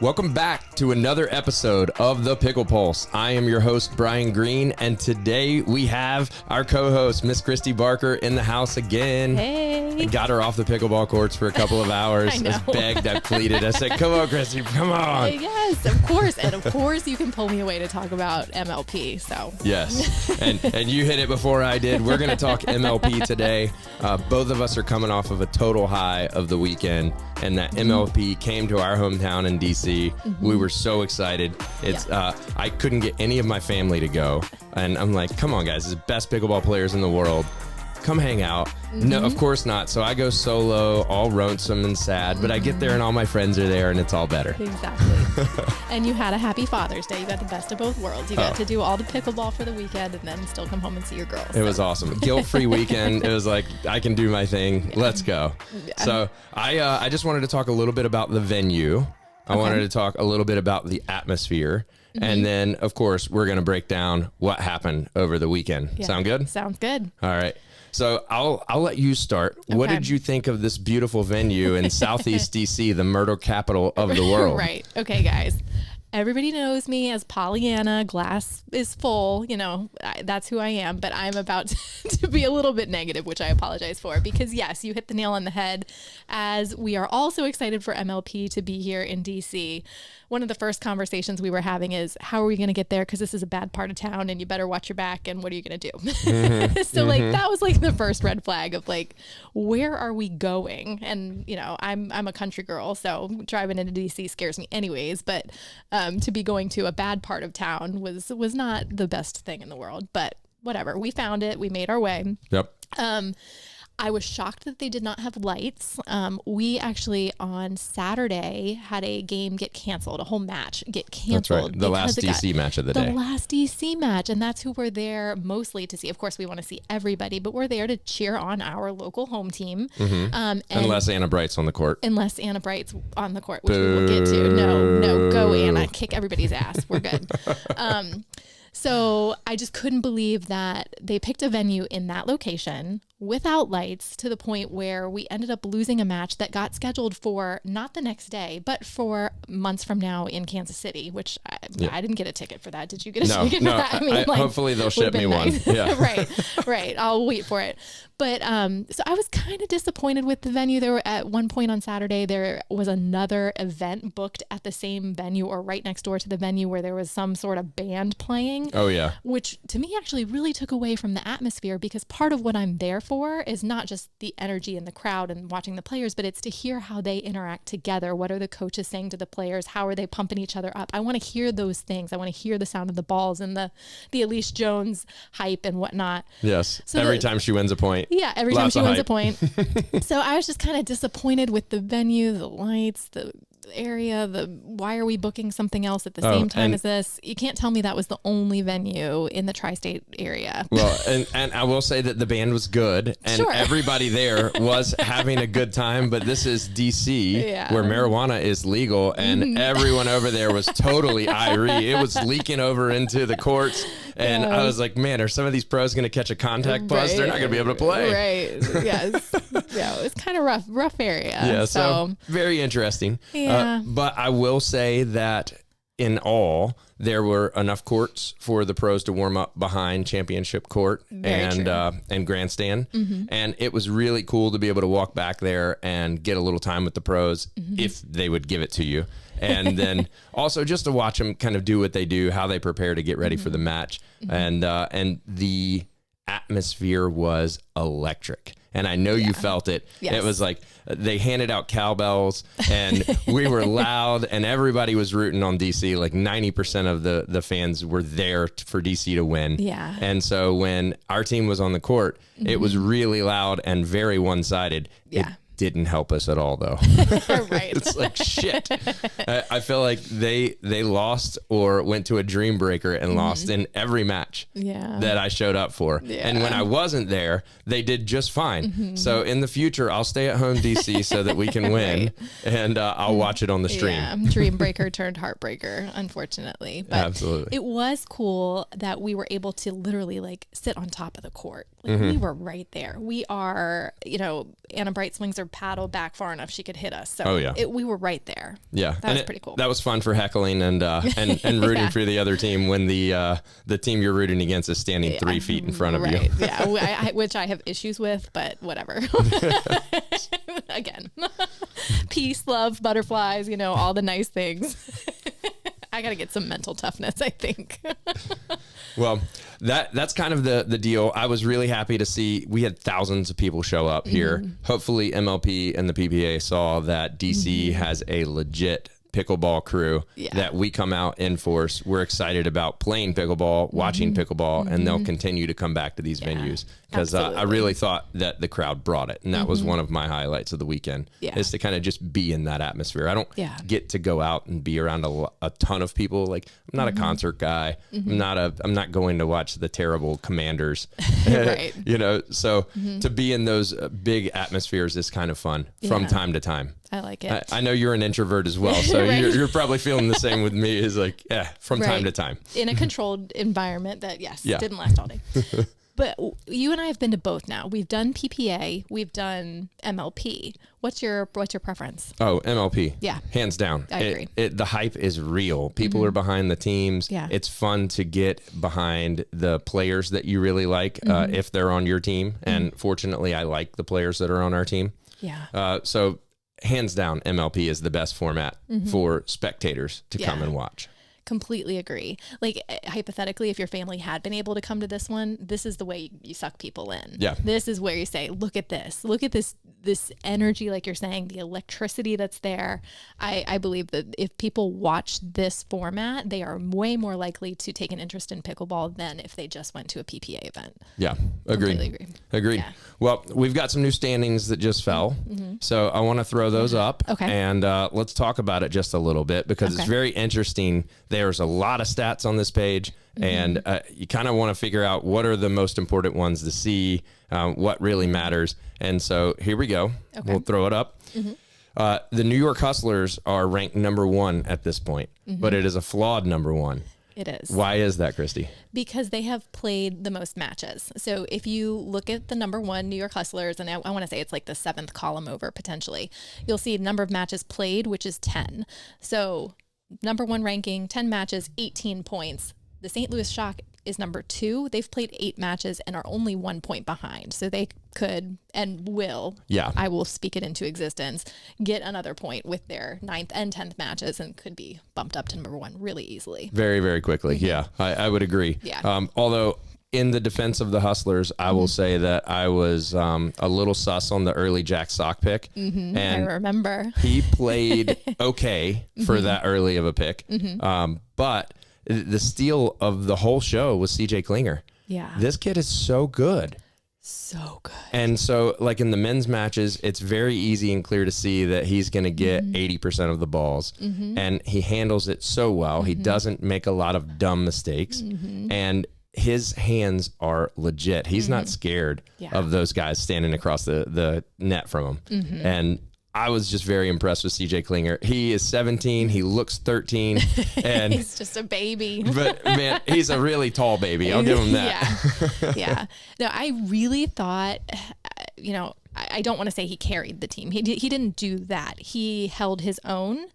Welcome back to another episode of the Pickle Pulse. I am your host, Brian Green, and today we have our co-host, Miss Christy Barker, in the house again. Hey. I got her off the pickleball courts for a couple of hours. I know. I begged, I pleaded. I said, come on, Christy, come on. Yes, of course. And of course you can pull me away to talk about MLP. So Yes, and you hit it before I did. We're going to talk MLP today. Both of us are coming off of a total high of the weekend, and that MLP came to our hometown in DC. We were so excited. I couldn't get any of my family to go, and I'm like, come on, guys, it's the best pickleball players in the world. Come hang out. No, of course not. So I go solo, all lonesome and sad, but I get there and all my friends are there and it's all better. Exactly. And you had a happy Father's Day. You got the best of both worlds. You got to do all the pickleball for the weekend and then still come home and see your girls. It was awesome. Guilt-free weekend. It was like, I can do my thing. Let's go. Yeah. So I just wanted to talk a little bit about the venue. I wanted to talk a little bit about the atmosphere. And then, of course, we're going to break down what happened over the weekend. Yeah. Sound good? Sounds good. All right. So I'll let you start. Okay. What did you think of this beautiful venue in Southeast DC, the murder capital of the world? Right. Okay, guys. Everybody knows me as Pollyanna, glass is full, that's who I am, but I'm about to be a little bit negative, which I apologize for, because yes, you hit the nail on the head, as we are all so excited for MLP to be here in DC. One of the first conversations we were having is, how are we going to get there? Because this is a bad part of town and you better watch your back, and what are you going to do? So that was like the first red flag of like, where are we going? And I'm a country girl, so driving into DC scares me anyways, but to be going to a bad part of town was not the best thing in the world, but whatever. We found it. We made our way. Yep. I was shocked that they did not have lights. We actually on Saturday had a game get canceled, a whole match get canceled. That's right. The last DC match of the day. The last DC match. And that's who we're there mostly to see. Of course, we want to see everybody, but we're there to cheer on our local home team. Unless Anna Bright's on the court. Unless Anna Bright's on the court, which we will get to. No, go Anna. Kick everybody's ass. We're good. So I just couldn't believe that they picked a venue in that location without lights, to the point where we ended up losing a match that got scheduled for not the next day, but for months from now in Kansas City, which I didn't get a ticket for that. Did you get a ticket for that? I mean, hopefully they'll ship me one. Yeah. Right. I'll wait for it. But so I was kind of disappointed with the venue. There were, at one point on Saturday, there was another event booked at the same venue or right next door to the venue where there was some sort of band playing. Oh, yeah. Which to me actually really took away from the atmosphere, because part of what I'm there for is not just the energy in the crowd and watching the players, but it's to hear how they interact together. What are the coaches saying to the players? How are they pumping each other up? I want to hear those things. I want to hear the sound of the balls and the Elise Jones hype and whatnot. Yes. So every time she wins a point. Yeah, every time she wins a point. So I was just kind of disappointed with the venue, the lights, the area, why are we booking something else at the same time as this? You can't tell me that was the only venue in the tri-state area. Well, and I will say that the band was good, and everybody there was having a good time, but this is DC where marijuana is legal, and everyone over there was totally irie. It was leaking over into the courts, and I was like, man, are some of these pros going to catch a contact buzz? They're not going to be able to play. Right. Yes. Yeah, it was kind of rough area. Yeah, so very interesting. Yeah. But I will say that in all, there were enough courts for the pros to warm up behind championship court and grandstand. And it was really cool to be able to walk back there and get a little time with the pros if they would give it to you. And then also just to watch them kind of do what they do, how they prepare to get ready for the match. And the atmosphere was electric. And I know you felt it. Yes. It was like they handed out cowbells and we were loud and everybody was rooting on DC. Like 90% of the fans were there for DC to win. Yeah. And so when our team was on the court, it was really loud and very one-sided. Yeah. Didn't help us at all, though. Right. It's like, shit. I feel like they lost or went to a dream breaker and lost in every match that I showed up for. Yeah. And when I wasn't there, they did just fine. So in the future, I'll stay at home, DC, so that we can win, and I'll watch it on the stream. Yeah, dream breaker turned heartbreaker, unfortunately. But absolutely. It was cool that we were able to literally like sit on top of the court. Like we were right there. We are, Anna Bright swings are paddle back far enough, she could hit us. So we were right there. Yeah. That was pretty cool. That was fun for heckling and rooting for the other team when the team you're rooting against is standing 3 feet in front of you. Yeah, which I have issues with, but whatever. Again, peace, love, butterflies, all the nice things. I got to get some mental toughness, I think. Well, that's kind of the deal. I was really happy to see we had thousands of people show up here. Hopefully MLP and the PPA saw that DC has a legit pickleball crew that we come out in force. We're excited about playing pickleball, watching pickleball, and they'll continue to come back to these venues because I really thought that the crowd brought it. And that was one of my highlights of the weekend is to kind of just be in that atmosphere. I don't get to go out and be around a ton of people. Like I'm not a concert guy. I'm not going to watch the terrible Commanders, right. So to be in those big atmospheres is kind of fun from time to time. I like it. I know you're an introvert as well, so right. you're probably feeling the same with me. Is like, from time to time. In a controlled environment that, didn't last all day. But you and I have been to both now. We've done PPA. We've done MLP. What's your preference? Oh, MLP. Yeah. Hands down. I agree. The hype is real. People are behind the teams. Yeah. It's fun to get behind the players that you really like if they're on your team. And fortunately, I like the players that are on our team. Yeah. So hands down, MLP is the best format for spectators to come and watch. Completely agree. Like hypothetically, if your family had been able to come to this one, this is the way you suck people in. Yeah. This is where you say, look at this energy, like you're saying, the electricity that's there. I believe that if people watch this format, they are way more likely to take an interest in pickleball than if they just went to a PPA event. Yeah. Agreed. Yeah. Well, we've got some new standings that just fell. So I want to throw those up. Okay. And let's talk about it just a little bit because it's very interesting. There's a lot of stats on this page, and you kind of want to figure out what are the most important ones to see, what really matters. And so here we go. Okay. We'll throw it up. The New York Hustlers are ranked number 1 at this point, but it is a flawed number 1. It is. Why is that, Christy? Because they have played the most matches. So if you look at the number 1 New York Hustlers, and I want to say it's like the 7th column over potentially, you'll see the number of matches played, which is 10. So number 1 ranking, 10 matches, 18 points. The St. Louis Shock is number 2. They've played 8 matches and are only 1 point behind. So they could and will, I will speak it into existence, get another point with their 9th and 10th matches and could be bumped up to number 1 really easily. Very, very quickly. Yeah, I would agree. Yeah. Although in the defense of the Hustlers, I will say that I was a little sus on the early Jack Sock pick. And I remember. He played okay for that early of a pick. But the steal of the whole show was CJ Klinger. Yeah. This kid is so good. So good. And so like in the men's matches, it's very easy and clear to see that he's going to get 80% of the balls and he handles it so well. He doesn't make a lot of dumb mistakes and his hands are legit. He's not scared of those guys standing across the net from him. And I was just very impressed with CJ Klinger. He is 17. He looks 13. And he's just a baby. But man, he's a really tall baby. I'll give him that. Yeah. No, I really thought, I don't want to say he carried the team. He didn't do that. He held his own.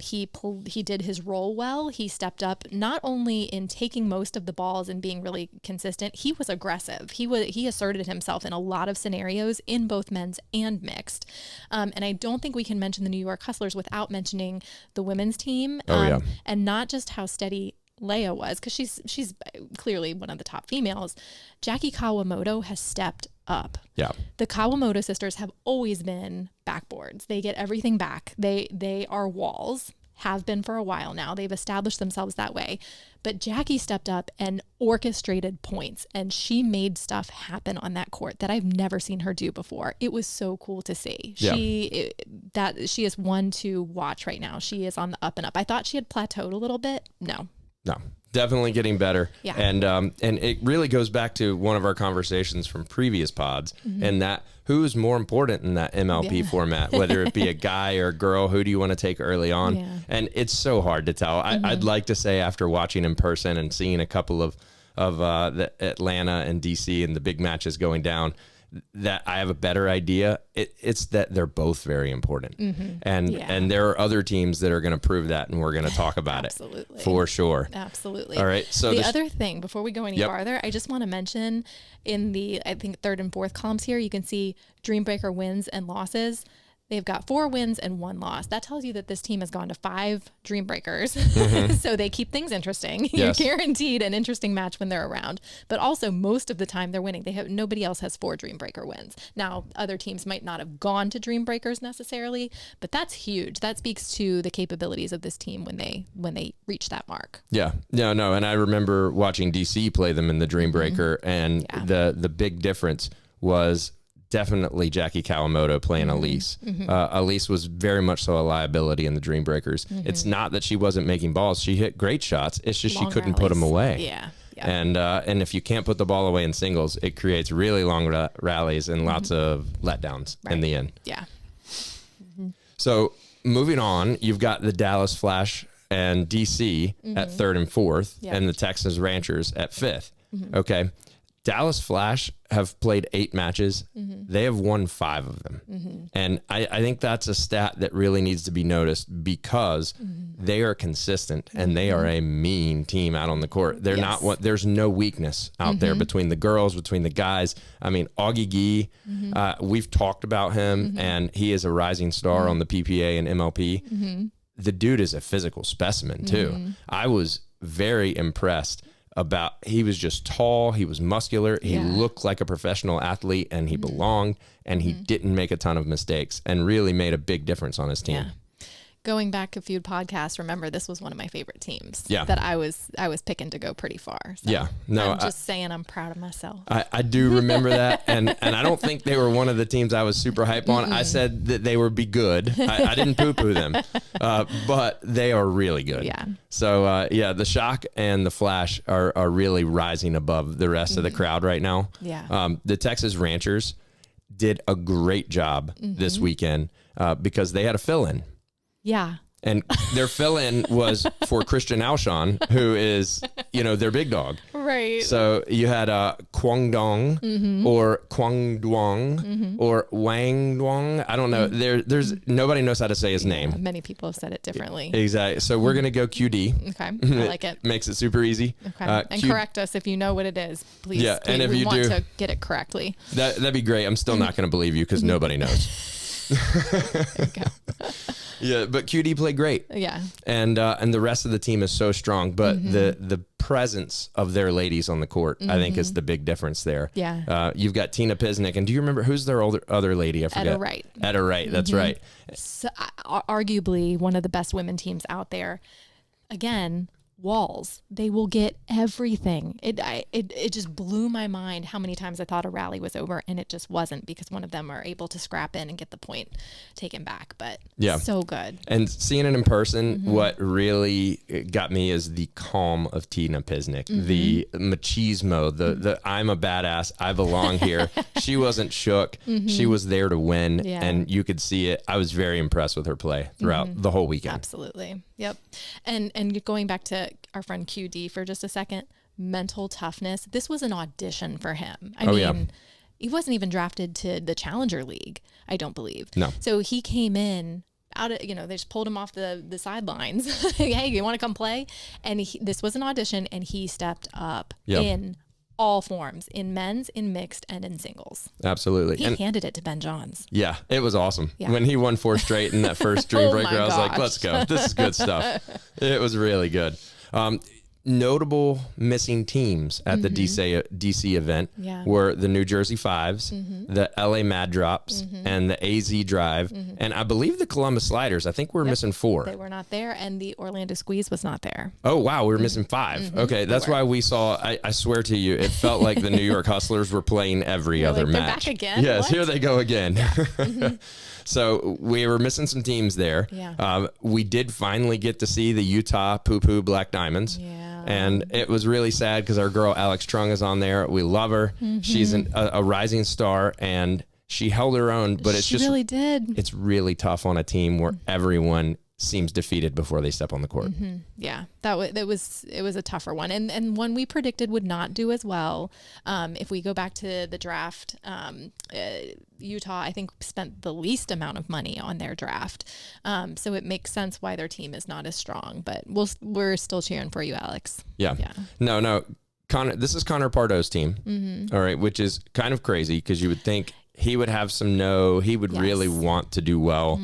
He did his role well. He stepped up not only in taking most of the balls and being really consistent. He was aggressive. He asserted himself in a lot of scenarios in both men's and mixed. And I don't think we can mention the New York Hustlers without mentioning the women's team. And not just how steady Leia was, because she's clearly one of the top females. Jackie Kawamoto has stepped up. Yeah. The Kawamoto sisters have always been backboards. They get everything back. They are walls, have been for a while now. They've established themselves that way. But Jackie stepped up and orchestrated points, and she made stuff happen on that court that I've never seen her do before. It was so cool to see. Yeah. She is one to watch right now. She is on the up and up. I thought she had plateaued a little bit. No, definitely getting better. Yeah. And it really goes back to one of our conversations from previous pods and that who's more important in that MLP format, whether it be a guy or a girl, who do you want to take early on? Yeah. And it's so hard to tell. I'd like to say after watching in person and seeing a couple of the Atlanta and DC and the big matches going down, that I have a better idea. It's that they're both very important. And there are other teams that are going to prove that, and we're going to talk about Absolutely. it for sure. Absolutely. All right. So the other thing, before we go any farther, I just want to mention in the, I think, third and fourth columns here, you can see Dreambreaker wins and losses. They've got 4 wins and 1 loss. That tells you that this team has gone to 5 Dreambreakers. So they keep things interesting. Yes. You're guaranteed an interesting match when they're around. But also, most of the time they're winning. Nobody else has 4 Dreambreaker wins. Now, other teams might not have gone to Dreambreakers necessarily, but that's huge. That speaks to the capabilities of this team when they reach that mark. Yeah. No. And I remember watching DC play them in the Dreambreaker, and the big difference was definitely Jackie Kawamoto playing Elise. Elise was very much so a liability in the Dreambreakers. It's not that she wasn't making balls. She hit great shots. It's just she couldn't put them away. Yeah. And if you can't put the ball away in singles, it creates really long rallies and lots of letdowns in the end. Yeah. So moving on, you've got the Dallas Flash and DC at 3rd and 4th, and the Texas Ranchers at 5th. Okay. Dallas Flash have played 8 matches. They have won 5 of them. And I think that's a stat that really needs to be noticed because they are consistent and they are a mean team out on the court. They're not there's no weakness out there between the girls, between the guys. I mean, Augie Gee, we've talked about him and he is a rising star on the PPA and MLP. The dude is a physical specimen too. I was very impressed. He was just tall, he was muscular, he looked like a professional athlete, and he belonged, and he didn't make a ton of mistakes, and really made a big difference on his team. Yeah. Going back a few podcasts, remember this was one of my favorite teams. Yeah. That I was picking to go pretty far. So yeah. No, I'm just saying I'm proud of myself. I do remember that, and I don't think they were one of the teams I was super hype on. I said that they would be good. I didn't poo-poo them, but they are really good. Yeah. So the Shock and the Flash are really rising above the rest of the crowd right now. Yeah. The Texas Ranchers did a great job this weekend because they had a fill-in. Yeah. And their fill-in was for Christian Alshon, who is, their big dog. Right. So you had Kwang Dong or Kwang Duong or Wang Duong. I don't know. There's nobody knows how to say his name. Many people have said it differently. Exactly. So we're going to go QD. Okay. I like it. Makes it super easy. Okay. And correct us if you know what it is, please. Yeah. And if we you want do, to get it correctly. That'd be great. I'm still not going to believe you because nobody knows. Yeah, but QD played great. Yeah. And the rest of the team is so strong, but the presence of their ladies on the court, I think, is the big difference there. Yeah. You've got Tina Pisnick, and do you remember who's their other lady? I forget. Etta Wright. Etta Wright, that's right. So, arguably one of the best women teams out there. Again, walls. They will get everything. It just blew my mind how many times I thought a rally was over and it just wasn't because one of them are able to scrap in and get the point taken back. But so good. And seeing it in person, what really got me is the calm of Tina Pisnick, the machismo, the I'm a badass, I belong here. She wasn't shook. She was there to win, and you could see it. I was very impressed with her play throughout the whole weekend. Absolutely. Yep. And going back to our friend QD for just a second, mental toughness. This was an audition for him. I mean, he wasn't even drafted to the Challenger League, I don't believe. No. So he came in out of, they just pulled him off the sidelines. Hey, you want to come play? And this was an audition, and he stepped up in all forms, in men's, in mixed, and in singles. Absolutely. He handed it to Ben Johns. Yeah, it was awesome. Yeah. When he won 4 straight in that first Dreambreaker, I was like, let's go. This is good stuff. It was really good. Notable missing teams at the DC event were the New Jersey Fives, the LA Mad Drops, and the AZ Drive, and I believe the Columbus Sliders. I think we're missing 4. They were not there, and the Orlando Squeeze was not there. Oh, wow. We were missing 5. Okay, that's why we saw, I swear to you, it felt like the New York Hustlers were playing every other match. They're back again? Yes, What? here they go again. So we were missing some teams there. Yeah. We did finally get to see the Utah Poo-Poo Black Diamonds. Yeah. And it was really sad because our girl Alex Trung is on there. We love her. She's a rising star, and she held her own. But it's she really did. It's really tough on a team where everyone seems defeated before they step on the court. Yeah, it was a tougher one, and one we predicted would not do as well. If we go back to the draft, Utah, I think, spent the least amount of money on their draft, so it makes sense why their team is not as strong. But we're still cheering for you, Alex. Yeah. No, Connor. This is Connor Pardo's team. All right, which is kind of crazy because you would think he would have he would really want to do well,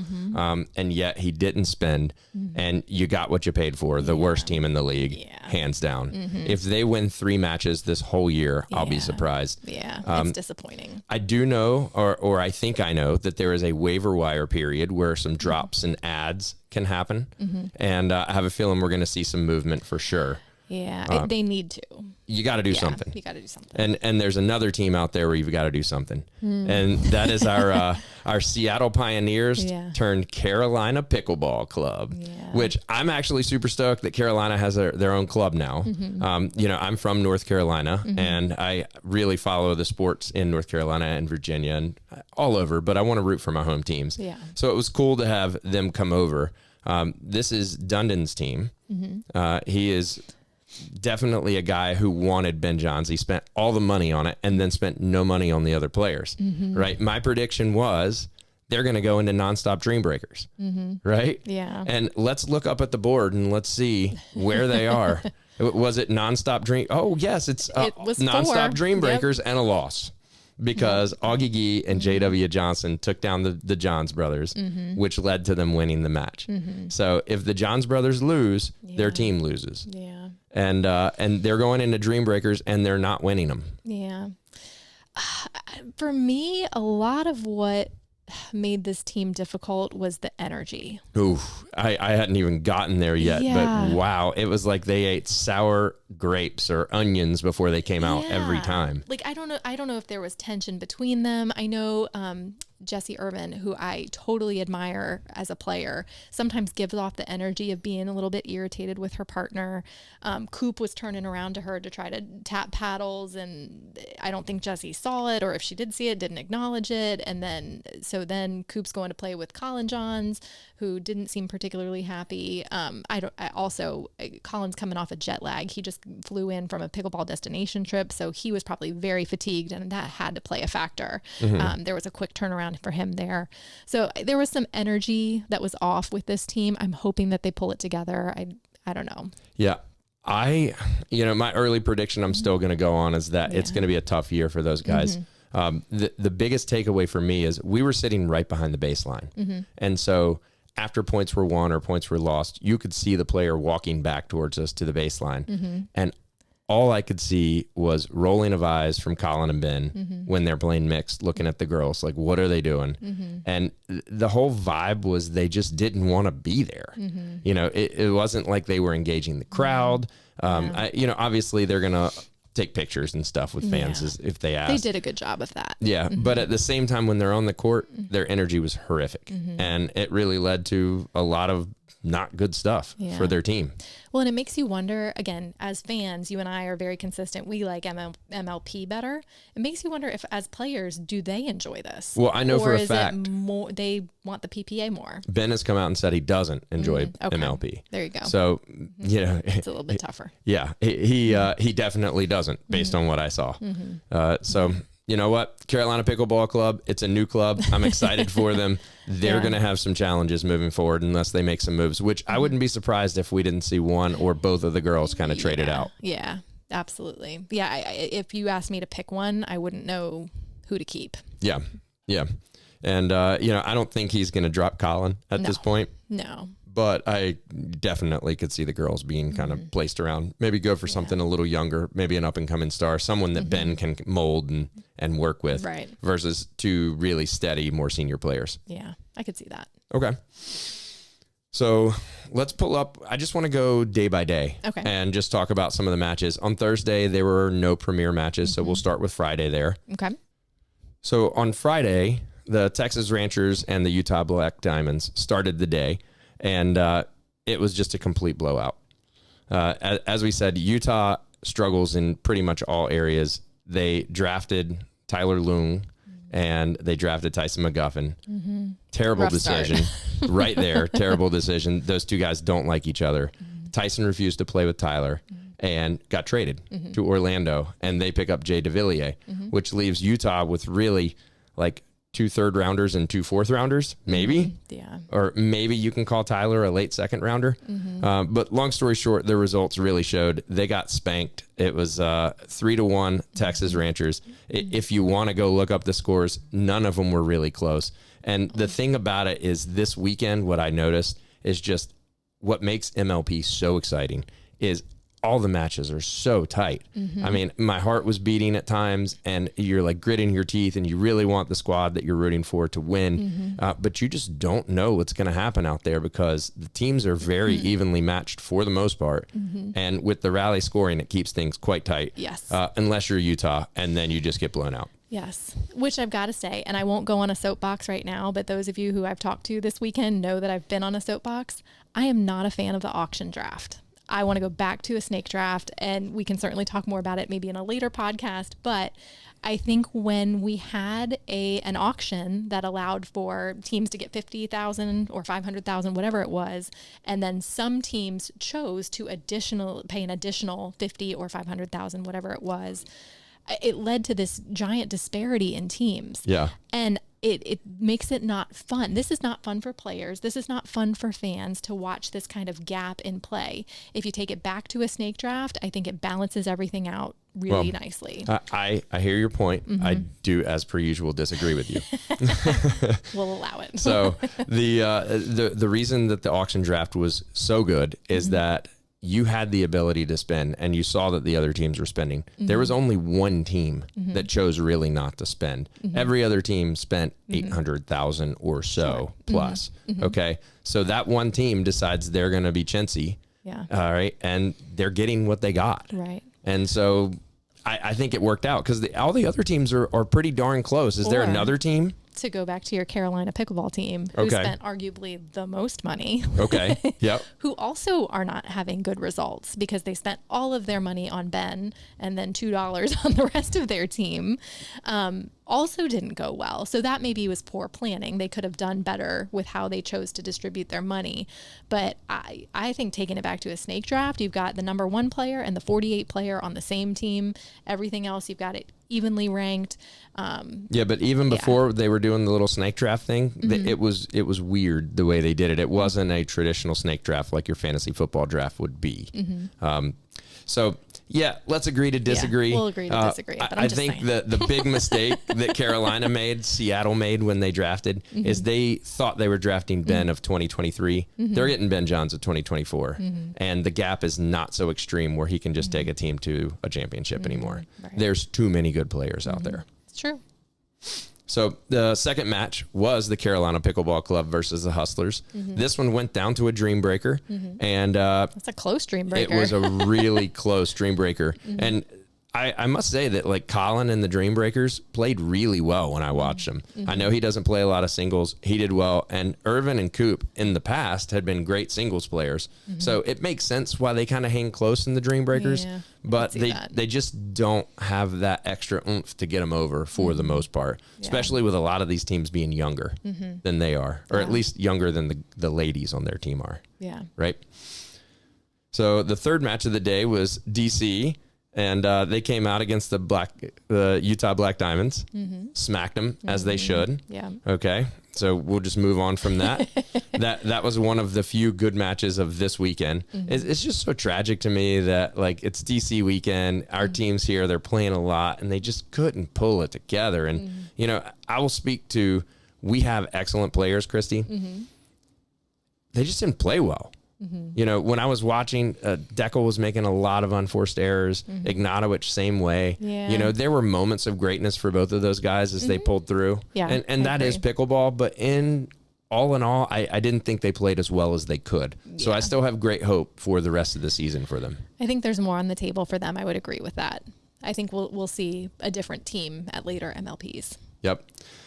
and yet he didn't spend, and you got what you paid for, the worst team in the league, hands down. If they win 3 matches this whole year, I'll be surprised. Yeah, it's disappointing. I do know, or I think I know, that there is a waiver wire period where some drops and ads can happen, and I have a feeling we're going to see some movement for sure. Yeah, they need to. You got to do something. You got to do something. And there's another team out there where you've got to do something. And that is our Seattle Pioneers turned Carolina Pickleball Club, which I'm actually super stoked that Carolina has their own club now. I'm from North Carolina, and I really follow the sports in North Carolina and Virginia and all over, but I want to root for my home teams. Yeah. So it was cool to have them come over. This is Dundon's team. He is definitely a guy who wanted Ben Johns. He spent all the money on it and then spent no money on the other players, right? My prediction was they're going to go into nonstop Dream Breakers, right? Yeah. And let's look up at the board and let's see where they are. Was it nonstop Dream? Oh, yes, it was nonstop 4 Dream Breakers and a loss. Because Augie Gee and J.W. Johnson took down the Johns brothers, which led to them winning the match. So if the Johns brothers lose, their team loses. Yeah. And they're going into Dream Breakers and they're not winning them. Yeah. For me, a lot of what made this team difficult was the energy. Ooh, I hadn't even gotten there yet, but wow, it was like they ate sour grapes or onions before they came out every time. Like, I don't know if there was tension between them. I know Jessie Irvin, who I totally admire as a player, sometimes gives off the energy of being a little bit irritated with her partner. Coop was turning around to her to try to tap paddles, and I don't think Jessie saw it, or if she did see it, didn't acknowledge it. And then Coop's going to play with Colin Johns, who didn't seem particularly happy. Colin's coming off a jet lag. He just flew in from a pickleball destination trip, so he was probably very fatigued, and that had to play a factor. There was a quick turnaround for him there. So there was some energy that was off with this team. I'm hoping that they pull it together. I don't know. Yeah. My early prediction I'm still going to go on is that it's going to be a tough year for those guys. The biggest takeaway for me is we were sitting right behind the baseline. And so after points were won or points were lost, you could see the player walking back towards us to the baseline. And all I could see was rolling of eyes from Colin and Ben when they're playing mixed, looking at the girls, like, what are they doing? And the whole vibe was they just didn't want to be there. It wasn't like they were engaging the crowd. Obviously they're going to take pictures and stuff with fans if they ask. They did a good job of that. Yeah. But at the same time, when they're on the court, their energy was horrific. And it really led to a lot of not good stuff for their team. Well, and it makes you wonder, again, as fans, you and I are very consistent. We like MLP better. It makes you wonder if, as players, do they enjoy this? Well, I know for a fact. Or is it more, they want the PPA more? Ben has come out and said he doesn't enjoy MLP. There you go. So, it's a little bit tougher. Yeah, he definitely doesn't, based on what I saw. So, you know what? Carolina Pickleball Club, it's a new club. I'm excited for them. They're going to have some challenges moving forward unless they make some moves, which I wouldn't be surprised if we didn't see one or both of the girls kind of traded out. Yeah, absolutely. Yeah, if you asked me to pick one, I wouldn't know who to keep. Yeah. And, I don't think he's going to drop Colin at this point. No. But I definitely could see the girls being kind of placed around. Maybe go for something a little younger, maybe an up-and-coming star, someone that Ben can mold and work with, versus 2 really steady, more senior players. Yeah, I could see that. Okay. So let's pull up. I just want to go day by day and just talk about some of the matches. On Thursday, there were no premier matches, so we'll start with Friday there. Okay. So on Friday, the Texas Ranchers and the Utah Black Diamonds started the day. And it was just a complete blowout. As we said, Utah struggles in pretty much all areas. They drafted Tyler Leung and they drafted Tyson McGuffin. Terrible Rough decision. start. Right there. Terrible decision. Those two guys don't like each other. Tyson refused to play with Tyler and got traded to Orlando, and they pick up Jay DeVilliers, which leaves Utah with really like 2 third-rounders and 2 fourth-rounders, maybe. Yeah. Or maybe you can call Tyler a late second-rounder. But long story short, the results really showed they got spanked. It was 3-1 Texas Ranchers. If you want to go look up the scores, none of them were really close. And the thing about it is this weekend, what I noticed is just what makes MLP so exciting is all the matches are so tight. I mean, my heart was beating at times, and you're like gritting your teeth, and you really want the squad that you're rooting for to win. But you just don't know what's going to happen out there because the teams are very evenly matched for the most part. And with the rally scoring, it keeps things quite tight. Yes. Unless you're Utah, and then you just get blown out. Yes, which I've got to say, and I won't go on a soapbox right now, but those of you who I've talked to this weekend know that I've been on a soapbox. I am not a fan of the auction draft. I want to go back to a snake draft, and we can certainly talk more about it maybe in a later podcast, but I think when we had an auction that allowed for teams to get 50,000 or 500,000, whatever it was, and then some teams chose to pay an additional 50 or 500,000, whatever it was, it led to this giant disparity in teams. Yeah. And it makes it not fun. This is not fun for players. This is not fun for fans to watch this kind of gap in play. If you take it back to a snake draft, I think it balances everything out really nicely. I hear your point. I do, as per usual, disagree with you. We'll allow it. So the reason that the auction draft was so good is that you had the ability to spend, and you saw that the other teams were spending. There was only one team that chose really not to spend. Every other team spent 800,000 or so plus. Okay. So that one team decides they're going to be chintzy. Yeah. All right. And they're getting what they got. Right. And so I think it worked out because all the other teams are pretty darn close. Is there another team? To go back to your Carolina pickleball team, who spent arguably the most money. Okay. Yep. Who also are not having good results because they spent all of their money on Ben and then $2 on the rest of their team. Also didn't go well. So that maybe was poor planning. They could have done better with how they chose to distribute their money. But I think taking it back to a snake draft, you've got the number 1 player and the 48 player on the same team. Everything else, you've got it evenly ranked. Yeah, but even before they were doing the little snake draft thing, it was weird the way they did it. It wasn't a traditional snake draft like your fantasy football draft would be. So yeah, let's agree to disagree. Yeah, we'll agree to disagree. But I think the big mistake that Carolina made, Seattle made when they drafted, is they thought they were drafting Ben of 2023. They're getting Ben Johns of 2024. And the gap is not so extreme where he can just take a team to a championship anymore. Right. There's too many good players out there. It's true. So the second match was the Carolina Pickleball Club versus the Hustlers. This one went down to a dream breaker, and That's a close dream breaker. it was a really close dream breaker. And I must say that like Colin and the Dream Breakers played really well when I watched them. I know he doesn't play a lot of singles. He did well. And Irvin and Coop in the past had been great singles players. So it makes sense why they kind of hang close in the Dream Breakers. Yeah, but they just don't have that extra oomph to get them over for the most part, especially with a lot of these teams being younger than they are, or at least younger than the ladies on their team are. Yeah. Right? So the third match of the day was DC. And they came out against the Utah Black Diamonds, smacked them as they should. Yeah. Okay. So we'll just move on from that. That was one of the few good matches of this weekend. It's just so tragic to me that like it's DC weekend. Our teams here, they're playing a lot and they just couldn't pull it together. And, you know, I will speak to, we have excellent players, Christy. They just didn't play well. You know, when I was watching, Deckel was making a lot of unforced errors. Ignatowicz, same way. Yeah. You know, there were moments of greatness for both of those guys as they pulled through. Yeah, and that is pickleball. But in all, I didn't think they played as well as they could. So I still have great hope for the rest of the season for them. I think there's more on the table for them. I would agree with that. I think we'll see a different team at later MLPs. Yep.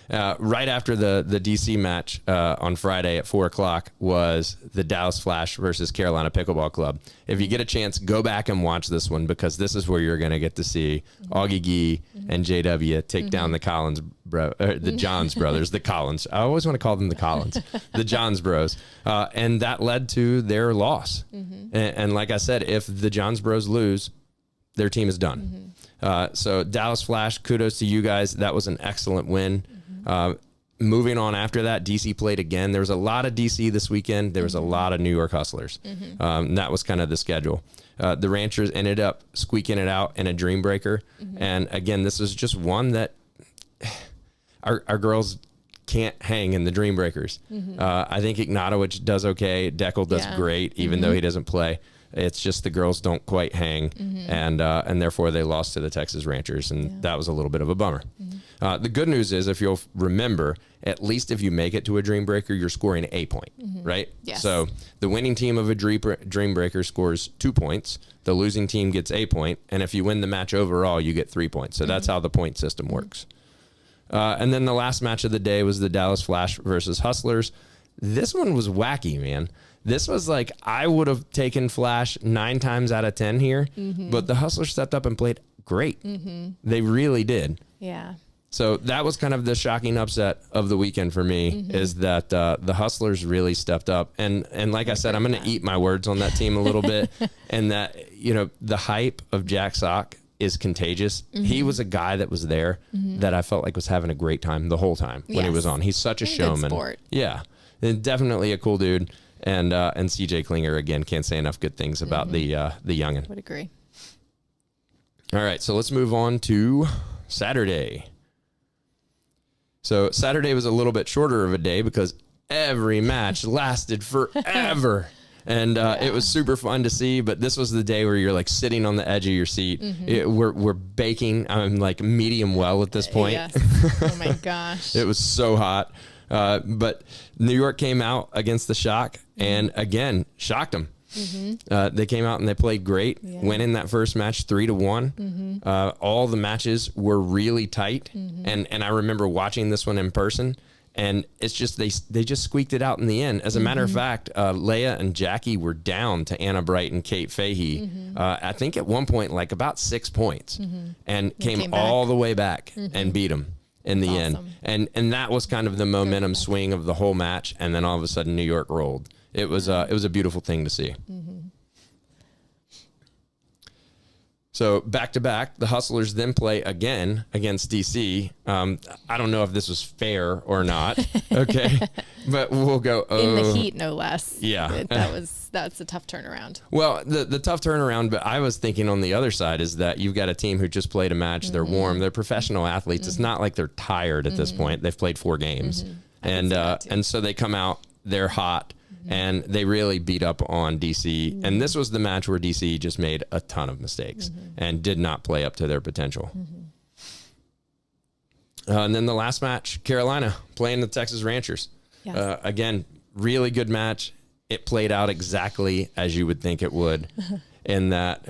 Right after the DC match on Friday at 4:00 was the Dallas Flash versus Carolina Pickleball Club. If you get a chance, go back and watch this one, because this is where you're going to get to see Augie Gee and JW take down the the Johns brothers, the Collins. I always want to call them the Collins, the Johns bros. And that led to their loss. And like I said, if the Johns bros lose, their team is done. So Dallas Flash, kudos to you guys. That was an excellent win. Moving on after that, DC played again. There was a lot of DC this weekend. There was a lot of New York Hustlers. That was kind of the schedule. The Ranchers ended up squeaking it out in a Dream Breaker. And again, this is just one that our girls can't hang in the Dream Breakers. I think Ignatowicz does okay. Deckel does great, even though he doesn't play. It's just the girls don't quite hang, and therefore they lost to the Texas Ranchers, and that was a little bit of a bummer. The good news is, if you'll remember, at least if you make it to a Dream Breaker, you're scoring a point, right? Yes. So the winning team of a Dream Breaker scores 2 points. The losing team gets a point, and if you win the match overall, you get 3 points. So that's how the point system works. And then the last match of the day was the Dallas Flash versus Hustlers. This one was wacky, man. This was like, I would have taken Flash 9 times out of 10 here, but the Hustlers stepped up and played great. They really did. Yeah. So that was kind of the shocking upset of the weekend for me, is that the Hustlers really stepped up. And like I said, I'm going to eat my words on that team a little bit. And that, the hype of Jack Sock is contagious. He was a guy that was there that I felt like was having a great time the whole time when he was on. He's such a showman. Sport. Yeah. And definitely a cool dude. And CJ Klinger, again, can't say enough good things about the youngin. Would agree. All right, so let's move on to Saturday. So Saturday was a little bit shorter of a day because every match lasted forever. And it was super fun to see, but this was the day where you're like sitting on the edge of your seat. We're baking. I'm like medium well at this point. Yes. Oh my gosh. It was so hot. But New York came out against the Shock and again shocked them. They came out and they played great, winning that first match 3-1. All the matches were really tight. And I remember watching this one in person, and it's just, they just squeaked it out in the end. As a matter of fact, Leia and Jackie were down to Anna Bright and Kate Fahey. I think at one point, like about 6 points, and came all the way back and beat them in the end. And that was kind of the momentum swing of the whole match. And then all of a sudden New York rolled. It was a beautiful thing to see. So back to back, the Hustlers then play again against DC. I don't know if this was fair or not. Okay, but we'll go in the heat, no less. Yeah, that's a tough turnaround. Well, the tough turnaround, but I was thinking on the other side is that you've got a team who just played a match. They're warm. They're professional athletes. It's not like they're tired at this point. They've played 4 games, and so they come out. They're hot. And they really beat up on DC. And this was the match where DC just made a ton of mistakes and did not play up to their potential. And then the last match, Carolina playing the Texas Ranchers. Yes. Again, really good match. It played out exactly as you would think it would, in that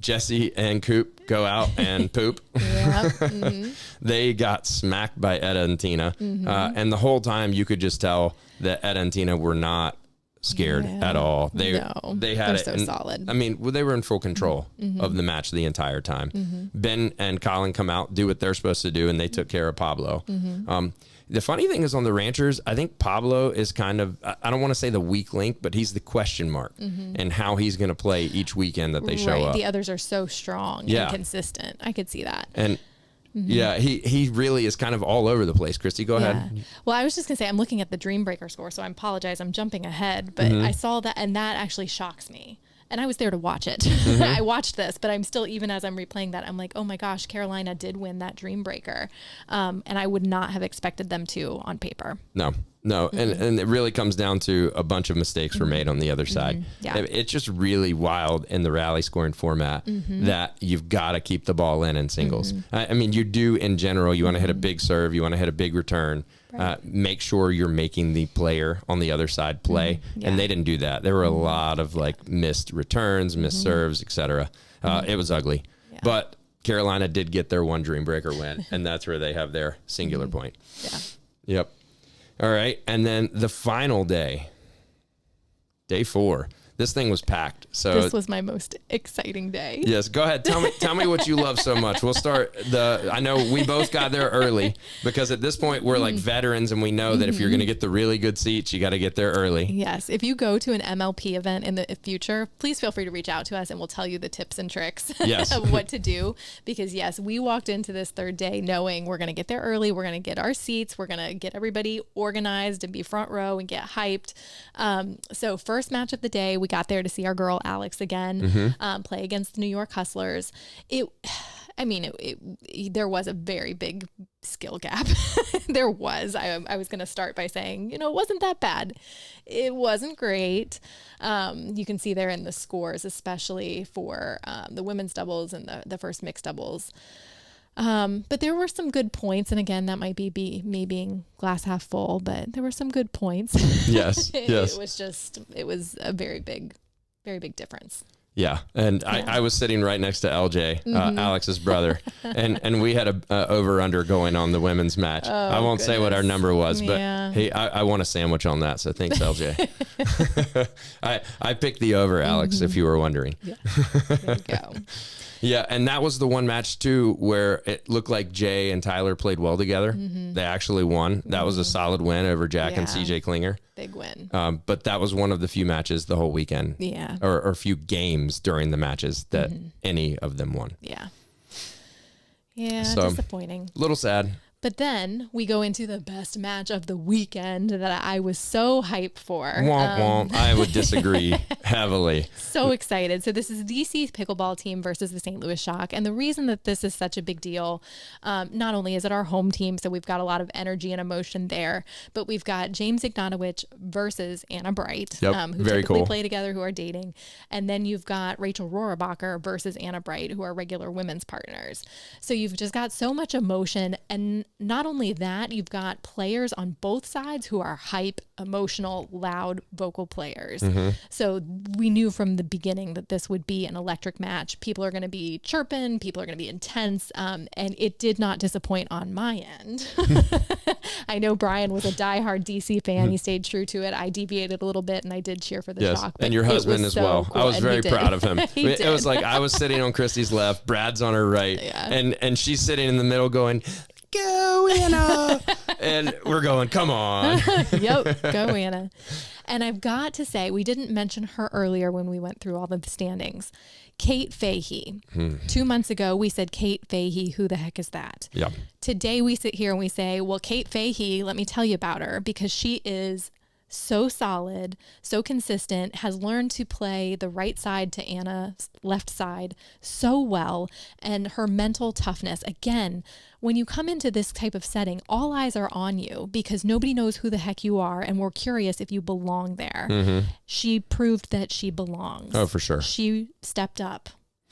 Jesse and Coop go out and poop. They got smacked by Etta and Tina. And the whole time you could just tell that Etta and Tina were not scared at all. They had They're so solid. I mean, they were in full control of the match the entire time. Ben and Colin come out, do what they're supposed to do, and they took care of Pablo. The funny thing is, on the Ranchers, I think Pablo is kind of, I don't want to say the weak link, but he's the question mark and how he's going to play each weekend that they show up. The others are so strong and consistent. I could see that. And yeah, he really is kind of all over the place. Christy, go ahead. Well, I was just going to say, I'm looking at the Dream Breaker score, so I apologize. I'm jumping ahead, but I saw that, and that actually shocks me. And I was there to watch it. I watched this, but I'm still, even as I'm replaying that, I'm like, oh my gosh, Carolina did win that Dream Breaker. And I would not have expected them to on paper. No. And it really comes down to a bunch of mistakes were made on the other side. Yeah. It's just really wild in the rally scoring format that you've got to keep the ball in singles. I mean, you do in general, you want to hit a big serve, you want to hit a big return. Make sure you're making the player on the other side play. And they didn't do that. There were a lot of like missed returns, missed serves, etc. It was ugly. But Carolina did get their one Dream Breaker win, and that's where they have their singular point. Yeah. Yep. All right. And then the final day, day 4. This thing was packed. So this was my most exciting day. Yes, go ahead. Tell me what you love so much. We'll start I know we both got there early because at this point we're like veterans and we know that if you're going to get the really good seats, you got to get there early. Yes. If you go to an MLP event in the future, please feel free to reach out to us and we'll tell you the tips and tricks of what to do. Because yes, we walked into this third day knowing we're going to get there early. We're going to get our seats. We're going to get everybody organized and be front row and get hyped. So first match of the day, we got there to see our girl Alex again, play against the New York Hustlers. There was a very big skill gap. There was. I was going to start by saying, it wasn't that bad. It wasn't great. You can see there in the scores, especially for the women's doubles and the first mixed doubles. But there were some good points. And again, that might be me being glass half full, but there were some good points. Yes. Yes. It was a very big difference. Yeah. And yeah. I was sitting right next to LJ, Alex's brother, and we had a over-under going on the women's match. I won't say what our number was, but hey, I want a sandwich on that. So thanks, LJ. I picked the over, Alex, if you were wondering. Yeah. There you go. Yeah, and that was the one match, too, where it looked like Jay and Tyler played well together. They actually won. That was a solid win over Jack and CJ Klinger. Big win. But that was one of the few matches the whole weekend. Yeah. Or few games during the matches that any of them won. Yeah. Yeah, so, disappointing. A little sad. But then we go into the best match of the weekend that I was so hyped for. Womp womp. I would disagree heavily. So excited. So this is DC's Pickleball team versus the St. Louis Shock. And the reason that this is such a big deal, not only is it our home team, so we've got a lot of energy and emotion there, but we've got James Ignatowicz versus Anna Bright, who very typically cool. play together, who are dating. And then you've got Rachel Rohrabacher versus Anna Bright, who are regular women's partners. So you've just got so much emotion. And not only that, you've got players on both sides who are hype, emotional, loud, vocal players. So we knew from the beginning that this would be an electric match. People are going to be chirping, people are going to be intense, and it did not disappoint on my end. I know Brian was a diehard DC fan. He stayed true to it. I deviated a little bit and I did cheer for the Shock. And your husband as well. Cool. I was very proud of him. It was like I was sitting on Christie's left, Brad's on her right, and she's sitting in the middle going, go Anna. And we're going, come on. Yep, go Anna. And I've got to say, we didn't mention her earlier when we went through all of the standings. Kate Fahey. 2 months ago, we said, Kate Fahey, who the heck is that? Yeah. Today we sit here and we say, well, Kate Fahey, let me tell you about her, because she is so solid, so consistent, has learned to play the right side to Anna's left side so well, and her mental toughness. Again, when you come into this type of setting, all eyes are on you because nobody knows who the heck you are, and we're curious if you belong there. She proved that she belongs. Oh, for sure. She stepped up.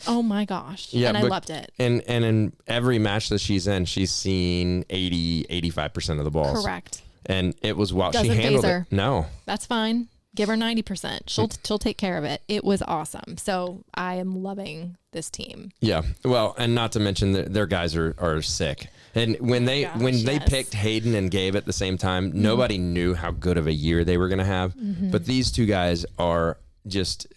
Oh my gosh. Yeah, and I loved it. And in every match that she's in, she's seen 85% of the balls. Correct. And it was while Doesn't she handled phase her. it. No. That's fine. Give her 90%. She'll take care of it. It was awesome. So I am loving this team. Yeah. Well, and not to mention that their guys are sick. And when they picked Hayden and Gabe at the same time, nobody knew how good of a year they were going to have. But these two guys are just,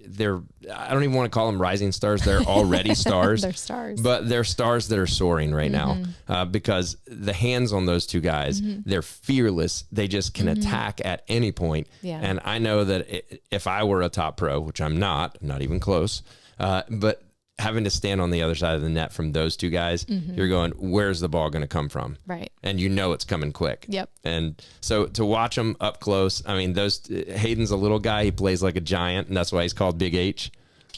I don't even want to call them rising stars. They're already stars. They're stars. But they're stars that are soaring right now because the hands on those two guys, they're fearless. They just can attack at any point. Yeah. And I know that if I were a top pro, which I'm not even close, but having to stand on the other side of the net from those two guys, you're going, where's the ball going to come from? Right. And you know it's coming quick. Yep. And so to watch them up close, I mean, Hayden's a little guy. He plays like a giant, and that's why he's called Big H.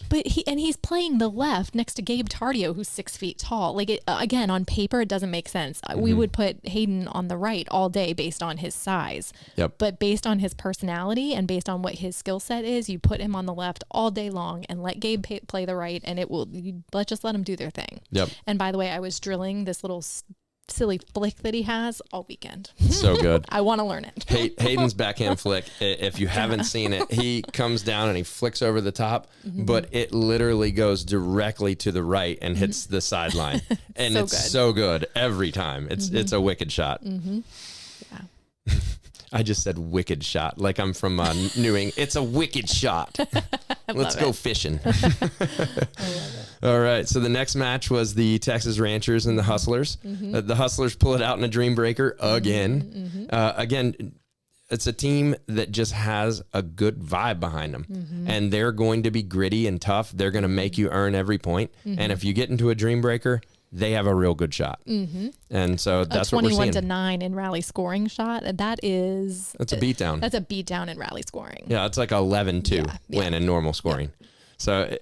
But he's playing the left next to Gabe Tardio, who's 6 feet tall. Like, again, on paper, it doesn't make sense. We would put Hayden on the right all day based on his size. Yep. But based on his personality and based on what his skill set is, you put him on the left all day long and let Gabe play the right, and just let him do their thing. Yep. And by the way, I was drilling this little silly flick that he has all weekend. So good. I want to learn it. Hayden's backhand flick, if you haven't seen it, he comes down and he flicks over the top, but it literally goes directly to the right and hits the sideline. And So it's good. so good every time. It's a wicked shot. Yeah. I just said wicked shot, like I'm from New England. It's a wicked shot. Let's go fishing. I love it. All right. So the next match was the Texas Ranchers and the Hustlers. The Hustlers pull it out in a dream breaker again. Again, it's a team that just has a good vibe behind them, and they're going to be gritty and tough. They're going to make you earn every point. And if you get into a dream breaker, they have a real good shot. And so that's what we're seeing. 21-9 in rally scoring shot. That's a beatdown. That's a beatdown in rally scoring. Yeah, it's like 11-2 win in normal scoring. So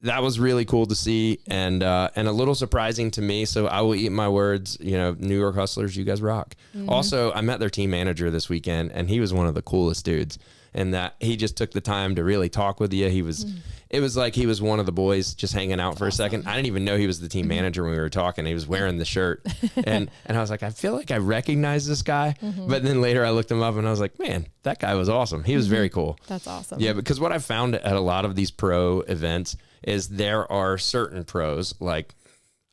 that was really cool to see, and a little surprising to me. So I will eat my words. New York Hustlers, you guys rock. Also, I met their team manager this weekend, and he was one of the coolest dudes. And that he just took the time to really talk with you. It was like he was one of the boys just hanging out for a second. I didn't even know he was the team manager when we were talking. He was wearing the shirt, and I was like, I feel like I recognize this guy. But then later I looked him up and I was like, man, that guy was awesome. He was very cool. That's awesome. Yeah, because what I've found at a lot of these pro events is there are certain pros, like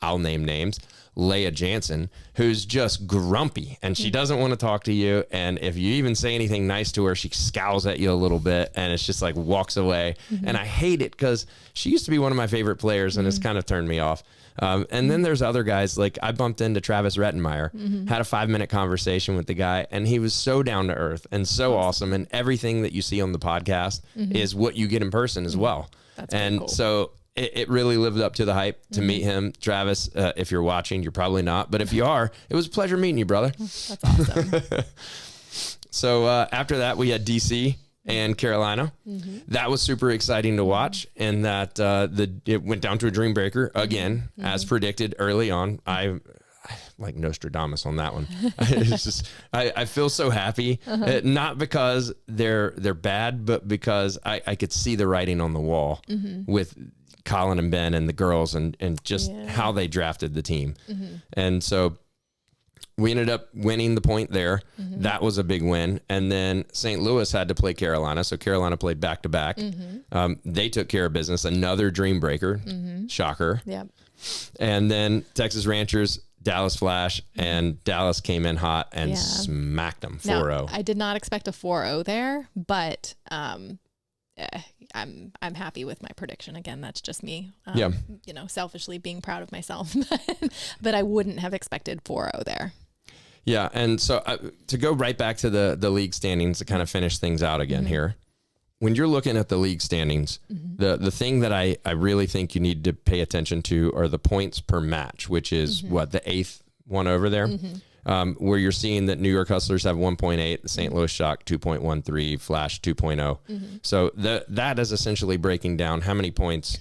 I'll name names, Leia Jansen, who's just grumpy and she doesn't want to talk to you. And if you even say anything nice to her, she scowls at you a little bit and it's just like walks away. And I hate it because she used to be one of my favorite players and it's kind of turned me off. And then there's other guys, like I bumped into Travis Rettenmeyer, had a 5-minute conversation with the guy, and he was so down to earth and so awesome. And everything that you see on the podcast is what you get in person as well. That's and cool. So it really lived up to the hype to meet him. Travis, if you're watching, you're probably not, but if you are, it was a pleasure meeting you, brother. That's awesome. So after that, we had DC and Carolina. That was super exciting to watch, and that it went down to a dream breaker again, as predicted early on. I like Nostradamus on that one. It's just I feel so happy, not because they're bad, but because I could see the writing on the wall with Colin and Ben and the girls and just how they drafted the team. And so we ended up winning the point there. That was a big win. And then St. Louis had to play Carolina. So Carolina played back to back. They took care of business. Another dream breaker. Shocker. Yep. And then Texas Ranchers, Dallas Flash, and Dallas came in hot and smacked them 4-0. Now, I did not expect a 4-0 there, but I'm happy with my prediction. Again, that's just me, selfishly being proud of myself, but I wouldn't have expected 4-0 there. Yeah. And so to go right back to the league standings to kind of finish things out again here, when you're looking at the league standings, the thing that I really think you need to pay attention to are the points per match, which is the 8th one over there. Where you're seeing that New York Hustlers have 1.8, the St. Louis Shock 2.13, Flash 2.0. So that is essentially breaking down how many points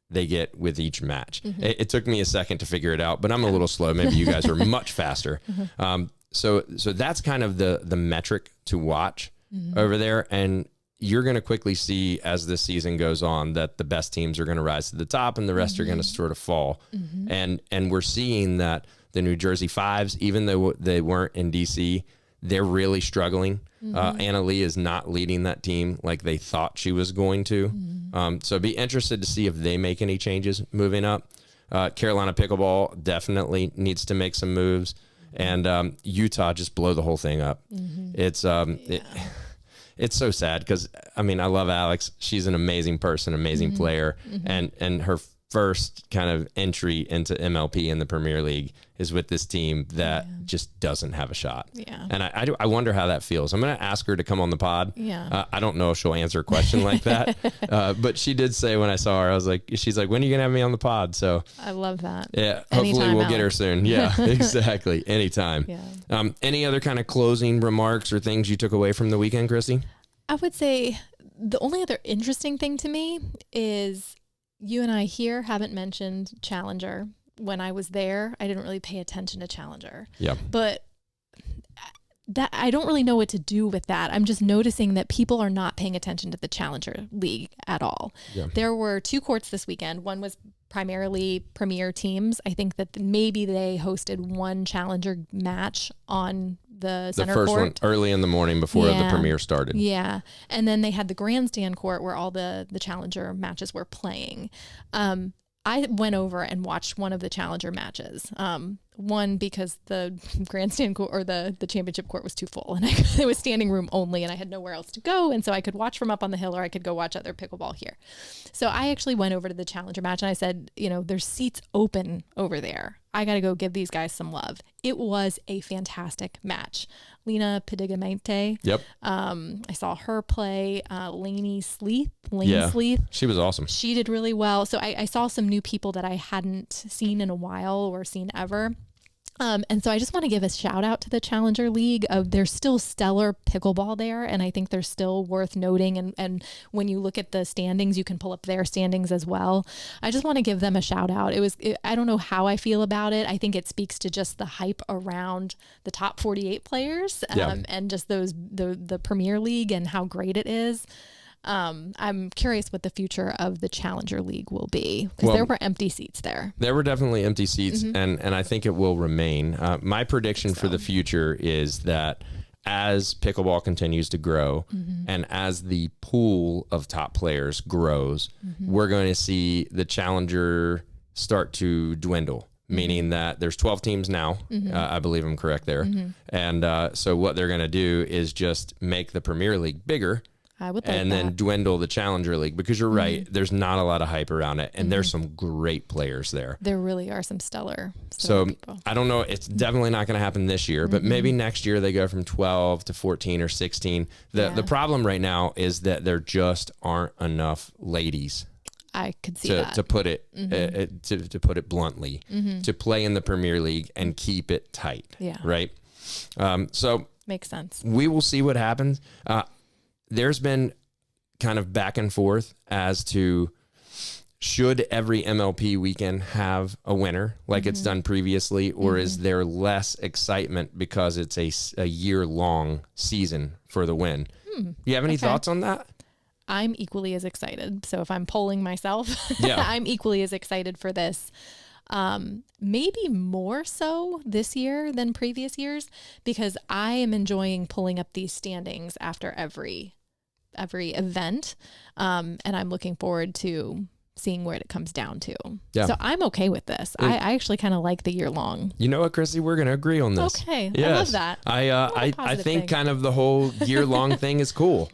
they get with each match. It took me a second to figure it out, but I'm a little slow. Maybe you guys are much faster. So that's kind of the metric to watch over there. And you're going to quickly see as this season goes on that the best teams are going to rise to the top and the rest are going to sort of fall. And we're seeing that the New Jersey Fives, even though they weren't in DC, they're really struggling. Anna Lee is not leading that team like they thought she was going to. So be interested to see if they make any changes moving up. Carolina Pickleball definitely needs to make some moves. And Utah just blow the whole thing up. It's so sad because, I mean, I love Alex. She's an amazing person, amazing player. And her first kind of entry into MLP in the Premier League is with this team that just doesn't have a shot. And I wonder how that feels. I'm going to ask her to come on the pod. I don't know if she'll answer a question like that. But she did say when I saw her, she's like, when are you going to have me on the pod? So I love that. Yeah. Hopefully we'll get her soon. Yeah, exactly. Anytime. Any other kind of closing remarks or things you took away from the weekend, Christy? I would say the only other interesting thing to me is you and I here haven't mentioned Challenger. When I was there, I didn't really pay attention to Challenger. But that I don't really know what to do with that. I'm just noticing that people are not paying attention to the Challenger League at all. There were 2 courts this weekend. One was primarily premier teams. I think that maybe they hosted one challenger match on the center first court. one early in the morning before the premier started. Yeah. And then they had the grandstand court where all the challenger matches were playing. I went over and watched one of the challenger matches. One, because the grandstand court or the championship court was too full and it was standing room only and I had nowhere else to go. And so I could watch from up on the hill or I could go watch other pickleball here. So I actually went over to the challenger match and I said, there's seats open over there. I got to go give these guys some love. It was a fantastic match. Lena Pidigamente. Yep. I saw her play. Lainey Sleeth. She was awesome. She did really well. So I saw some new people that I hadn't seen in a while or seen ever. And so I just want to give a shout out to the Challenger League. There's still stellar pickleball there, and I think they're still worth noting. And when you look at the standings, you can pull up their standings as well. I just want to give them a shout out. I don't know how I feel about it. I think it speaks to just the hype around the top 48 players and just the Premier League and how great it is. I'm curious what the future of the Challenger League will be because there were empty seats there. There were definitely empty seats, and I think it will remain. My prediction for the future is that as pickleball continues to grow and as the pool of top players grows, we're going to see the Challenger start to dwindle. Meaning that there's 12 teams now. I believe I'm correct there. And so what they're going to do is just make the Premier League bigger. I would then dwindle the Challenger League because you're right. There's not a lot of hype around it. And there's some great players there. There really are some stellar people. I don't know. It's definitely not going to happen this year, but maybe next year they go from 12 to 14 or 16. The problem right now is that there just aren't enough ladies. I could see that. To put it to put it bluntly, to play in the Premier League and keep it tight. Yeah. Right. So makes sense. We will see what happens. There's been kind of back and forth as to should every MLP weekend have a winner like it's done previously, or is there less excitement because it's a year-long season for the win? You have any thoughts on that? I'm equally as excited. So if I'm polling myself, I'm equally as excited for this. Maybe more so this year than previous years because I am enjoying pulling up these standings after every event. And I'm looking forward to seeing where it comes down to. Yeah. So I'm okay with this. I actually kind of like the year long. You know what, Christy? We're going to agree on this. Okay. Yes. I love that. I think kind of the whole year long thing is cool.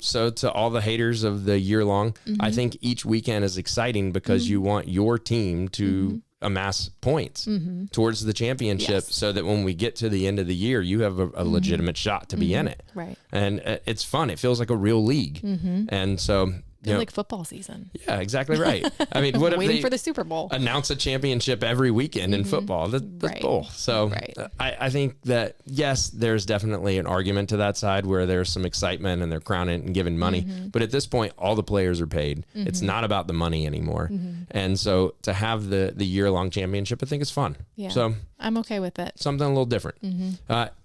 So to all the haters of the year long, I think each weekend is exciting because you want your team to amass points towards the championship so that when we get to the end of the year, you have a legitimate shot to be in it. Right. And it's fun. It feels like a real league. And so like football season. Yeah, exactly right. I mean, what if waiting they for the Super Bowl announce a championship every weekend in football? That's bull. So I think that, yes, there's definitely an argument to that side where there's some excitement and they're crowning and giving money. But at this point, all the players are paid. It's not about the money anymore. And so to have the year-long championship, I think is fun. Yeah. So I'm okay with it. Something a little different.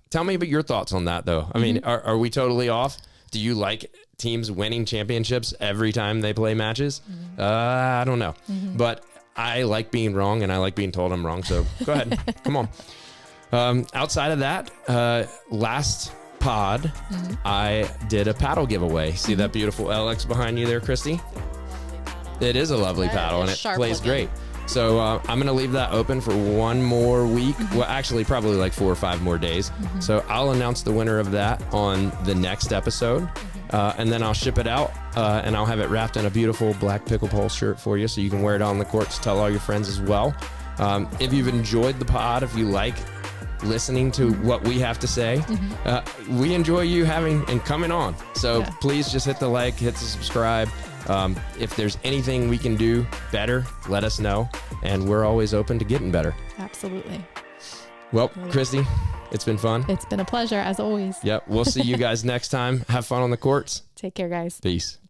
Tell me about your thoughts on that, though. I mean, are we totally off? Do you like teams winning championships every time they play matches? I don't know. But I like being wrong and I like being told I'm wrong. So go ahead. Come on. Outside of that, last pod, I did a paddle giveaway. See that beautiful LX behind you there, Christy? It is a lovely paddle and it plays great. So I'm going to leave that open for one more week. Well, actually, probably like 4 or 5 more days. So I'll announce the winner of that on the next episode. And then I'll ship it out and I'll have it wrapped in a beautiful black pickleball shirt for you so you can wear it on the court to tell all your friends as well. If you've enjoyed the pod, if you like listening to what we have to say, we enjoy you having and coming on. So please just hit the like, hit the subscribe. If there's anything we can do better, let us know. And we're always open to getting better. Absolutely. Well, Christy, it's been fun. It's been a pleasure, as always. Yep. We'll see you guys next time. Have fun on the courts. Take care, guys. Peace.